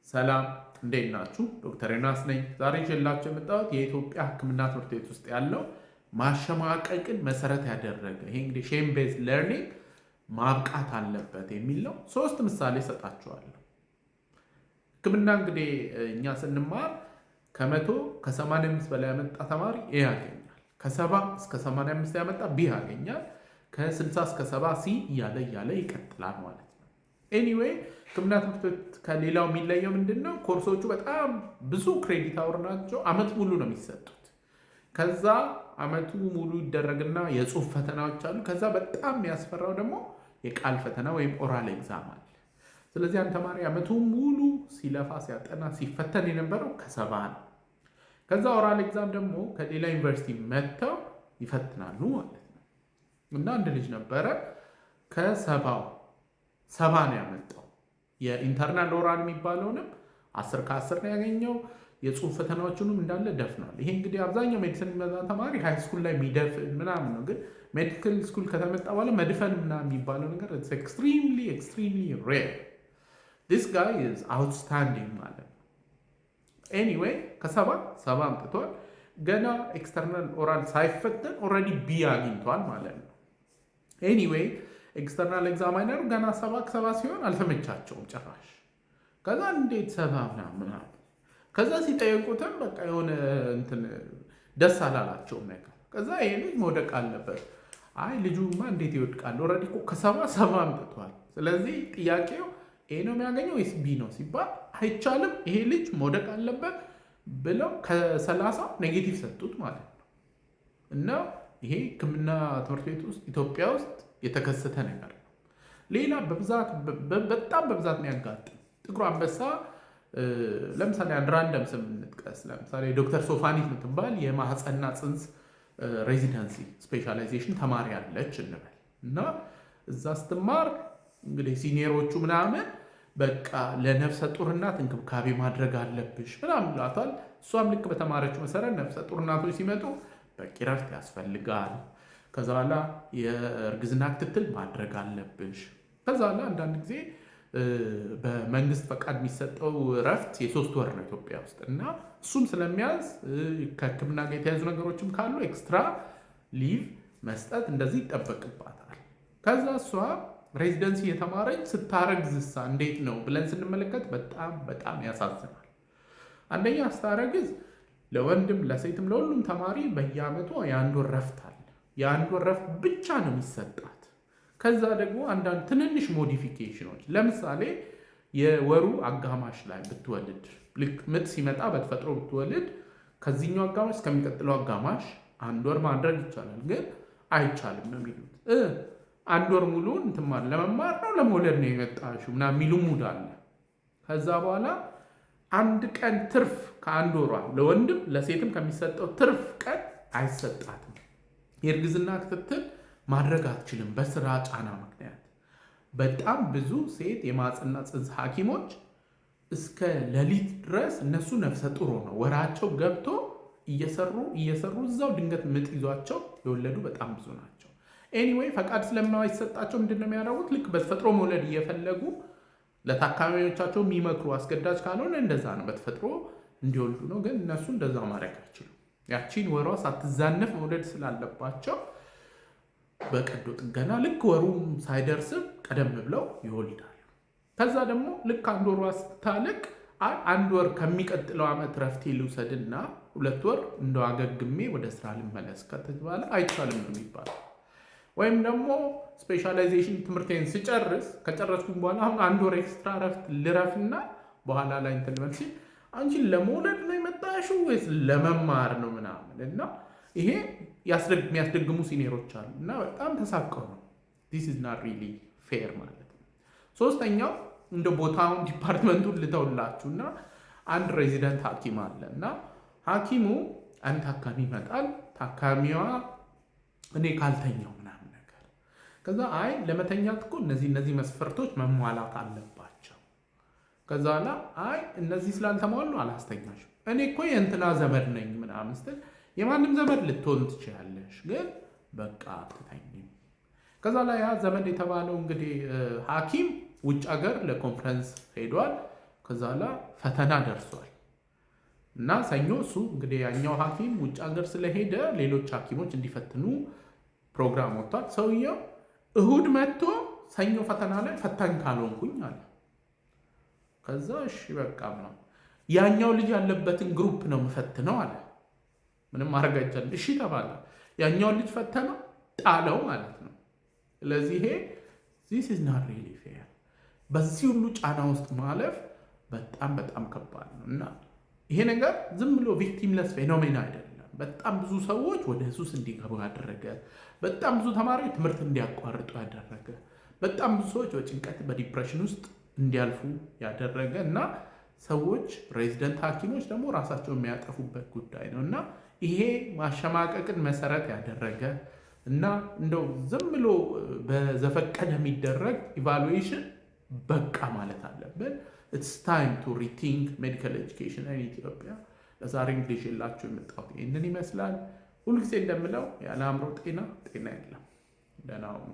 ሰላም እንዴት ናችሁ? ዶክተር ዮናስ ነኝ። ዛሬ ይዤላችሁ የመጣሁት የኢትዮጵያ ሕክምና ትምህርት ቤት ውስጥ ያለው ማሸማቀቅን መሰረት ያደረገ ይሄ እንግዲህ ሼም ቤዝ ለርኒንግ ማብቃት አለበት የሚል ነው። 3 ምሳሌ ሰጣችኋለሁ። ሕክምና እንግዲህ እኛ ስንማር ከ100 ከ85 በላይ ያመጣ ተማሪ ኤ ያገኛል። ከ70 እስከ 85 ያመጣ ቢ ያገኛል። ከ60 እስከ 70 ሲ እያለ ይቀጥላል ማለት ነው። ኤኒዌይ ሕክምና ትምህርት ቤት ከሌላው የሚለየው ምንድን ነው? ኮርሶቹ በጣም ብዙ ክሬዲት አወር ናቸው። አመት ሙሉ ነው የሚሰጡት። ከዛ አመቱ ሙሉ ይደረግና የጽሁፍ ፈተናዎች አሉ። ከዛ በጣም የሚያስፈራው ደግሞ የቃል ፈተና ወይም ኦራል ኤግዛም አለ። ስለዚህ አንድ ተማሪ አመቱ ሙሉ ሲለፋ ሲያጠና ሲፈተን የነበረው ከ70 ነው። ከዛ ኦራል ኤግዛም ደግሞ ከሌላ ዩኒቨርሲቲ መጥተው ይፈትናሉ ማለት ነው። እና አንድ ልጅ ነበረ ከ70 ነው ያመጣው። የኢንተርናል ኦራል የሚባለውንም 10 ከ10 ነው ያገኘው። የጽሁፍ ፈተናዎቹንም እንዳለ ደፍኗል። ይሄ እንግዲህ አብዛኛው ሜዲሲን የሚመጣ ተማሪ ሃይ ስኩል ላይ የሚደፍን ምናምን ነው። ግን ሜዲካል ስኩል ከተመጣ በኋላ መድፈን ምናምን የሚባለው ነገር ኤክስትሪምሊ ሬር። ዲስ ጋይ ኢዝ አውትስታንዲንግ ማለት ነው። ኤኒዌይ ከ70 አምጥቷል። ገና ኤክስተርናል ኦራል ሳይፈተን ኦልሬዲ ቢ አግኝቷል ማለት ነው። ኤኒዌይ ኤክስተርናል ኤግዛማይነሩ ገና 70 ሲሆን አልተመቻቸውም ጭራሽ። ከዛ እንዴት 70 ምናምን ከዛ ሲጠየቁትም በቃ የሆነ እንትን ደስ አላላቸውም ነገር። ከዛ ይሄ ልጅ መውደቅ አለበት። አይ ልጁማ እንዴት ይወድቃል? ኦልሬዲ እኮ ከ70 አምጥቷል። ስለዚህ ጥያቄው ኤ ነው የሚያገኘው ወይስ ቢ ነው ሲባል አይቻልም፣ ይሄ ልጅ መውደቅ አለበት ብለው ከ30 ኔጌቲቭ ሰጡት ማለት ነው። እና ይሄ ሕክምና ትምህርት ቤት ውስጥ ኢትዮጵያ ውስጥ የተከሰተ ነገር ነው። ሌላ በጣም በብዛት የሚያጋጥም ጥቁር አንበሳ ለምሳሌ አንድ ራንደም ስም እንጥቀስ። ለምሳሌ ዶክተር ሶፋኒት የምትባል የማህፀንና ፅንስ ሬዚደንሲ ስፔሻላይዜሽን ተማሪ አለች እንበል እና እዛ ስትማር እንግዲህ ሲኒየሮቹ ምናምን በቃ ለነፍሰ ጡር እናት እንክብካቤ ማድረግ አለብሽ ምናምን ይላታል። እሷም ልክ በተማረችው መሰረት ነፍሰ ጡር እናቶች ሲመጡ በቂ ረፍት ያስፈልጋል። ከዛ በኋላ የእርግዝና ክትትል ማድረግ አለብሽ። ከዛ በኋላ አንዳንድ ጊዜ በመንግስት ፈቃድ የሚሰጠው ረፍት የ3 ወር ነው ኢትዮጵያ ውስጥ እና እሱም ስለሚያዝ ከህክምና ጋር የተያዙ ነገሮችም ካሉ ኤክስትራ ሊቭ መስጠት እንደዚህ ይጠበቅባታል። ከዛ እሷ ሬዚደንሲ የተማረች ስታረግዝሳ እንዴት ነው ብለን ስንመለከት በጣም ያሳዝናል። አንደኛ ስታረግዝ ለወንድም ለሴትም ለሁሉም ተማሪ በየአመቱ የ1 ወር ረፍት አለ። የ1 ወር ረፍት ብቻ ነው የሚሰጣት። ከዛ ደግሞ አንዳንድ ትንንሽ ሞዲፊኬሽኖች ለምሳሌ የወሩ አጋማሽ ላይ ብትወልድ ልክ ምጥ ሲመጣ በተፈጥሮ ብትወልድ ከዚህኛው አጋማሽ እስከሚቀጥለው አጋማሽ 1 ወር ማድረግ ይቻላል። ግን አይቻልም ነው የሚሉት። 1 ወር ሙሉ እንትማር ለመማር ነው ለመውለድ ነው የመጣሽው ምናምን የሚሉ ሙድ አለ። ከዛ በኋላ 1 ቀን ትርፍ ከ1 ወሯ ለወንድም ለሴትም ከሚሰጠው ትርፍ ቀን አይሰጣትም። የእርግዝና ክትትል ማድረግ አትችልም በስራ ጫና ምክንያት። በጣም ብዙ ሴት የማህፀንና ፅንስ ሐኪሞች እስከ ሌሊት ድረስ እነሱ ነፍሰ ጡር ነው ወራቸው ገብቶ እየሰሩ እዛው ድንገት ምጥ ይዟቸው የወለዱ በጣም ብዙ ናቸው። ኤኒዌይ ፈቃድ ስለማይሰጣቸው ምንድን ነው የሚያደርጉት? ልክ በተፈጥሮ መውለድ እየፈለጉ ለታካሚዎቻቸው የሚመክሩ አስገዳጅ ካልሆነ እንደዛ ነው በተፈጥሮ እንዲወልዱ ነው። ግን እነሱ እንደዛ ማድረግ አይችሉም። ያቺን ወሯ ሳትዛነፍ መውለድ ስላለባቸው በቀዶ ጥገና ልክ ወሩም ሳይደርስም ቀደም ብለው ይወልዳሉ። ከዛ ደግሞ ልክ 1 ወሯ ስታልቅ 1 ወር ከሚቀጥለው ዓመት ረፍቴ ልውሰድና 2 ወር እንደው አገግሜ ወደ ስራ ልመለስ ከተባለ አይቻልም ነው የሚባለው። ወይም ደግሞ ስፔሻላይዜሽን ትምህርቴን ከጨረስኩኝ በኋላ አሁን 1 ወር ኤክስትራ ረፍት ልረፍና በኋላ ላይ እንትን ልበል ሲል አንቺ ለመውለድ ነው የመጣሽው ወይስ ለመማር ነው ምናምን እና ይሄ የሚያስደግሙ ሲኒየሮች አሉ እና በጣም ተሳቀው ነው። ዲስ ኢዝ ናት ሪሊ ፌር ማለት ነው። 3ኛው እንደ ቦታውን ዲፓርትመንቱን ልተውላችሁ እና አንድ ሬዚደንት ሐኪም አለ እና ሐኪሙ አንድ ታካሚ ይመጣል። ታካሚዋ እኔ ካልተኛው ምናምን ነገር ከዛ አይ ለመተኛት እኮ እነዚህ መስፈርቶች መሟላት አለባቸው። ከዛ በኋላ አይ እነዚህ ስላልተሟሉ አላስተኛሽም። እኔ እኮ የእንትና ዘመድ ነኝ ምናምን ስትል የማንም ዘመድ ልትሆን ትችላለሽ፣ ግን በቃ አትተኝም። ከዛ ላይ ያ ዘመድ የተባለው እንግዲህ ሐኪም ውጭ ሀገር ለኮንፈረንስ ሄዷል። ከዛ ላ ፈተና ደርሷል እና ሰኞ እሱ እንግዲህ ያኛው ሐኪም ውጭ ሀገር ስለሄደ ሌሎች ሐኪሞች እንዲፈትኑ ፕሮግራም ወጥቷል። ሰውየው እሁድ መጥቶ ሰኞ ፈተና ላይ ፈታኝ ካልሆንኩኝ አለ። ከዛ እሺ በቃ ነው ያኛው ልጅ ያለበትን ግሩፕ ነው የምፈትነው አለ። ምንም ማድረግ አይቻልም። እሺ ተባለ። ያኛውን ልጅ ፈተነው ጣለው ማለት ነው። ስለዚህ ይሄ this is not really fair። በዚህ ሁሉ ጫና ውስጥ ማለፍ በጣም በጣም ከባድ ነው እና ይሄ ነገር ዝም ብሎ ቪክቲምለስ ፌኖሜና አይደለም። በጣም ብዙ ሰዎች ወደ ሱስ እንዲገቡ ያደረገ፣ በጣም ብዙ ተማሪዎች ትምህርት እንዲያቋርጡ ያደረገ፣ በጣም ብዙ ሰዎች በጭንቀት በዲፕሬሽን ውስጥ እንዲያልፉ ያደረገ እና ሰዎች ሬዚደንት ሐኪሞች ደግሞ ራሳቸውን የሚያጠፉበት ጉዳይ ነው እና ይሄ ማሸማቀቅን መሰረት ያደረገ እና እንደው ዝም ብሎ በዘፈቀደ የሚደረግ ኢቫሉዌሽን በቃ ማለት አለብን። ኢትስ ታይም ቱ ሪቲንክ ሜዲካል ኤጁኬሽን ኢን ኢትዮጵያ። ለዛሬ እንግዲህ ይዤላችሁ የመጣሁት ይህንን ይመስላል። ሁልጊዜ እንደምለው ያለ አእምሮ ጤና የለም። ደህና ሁኑ።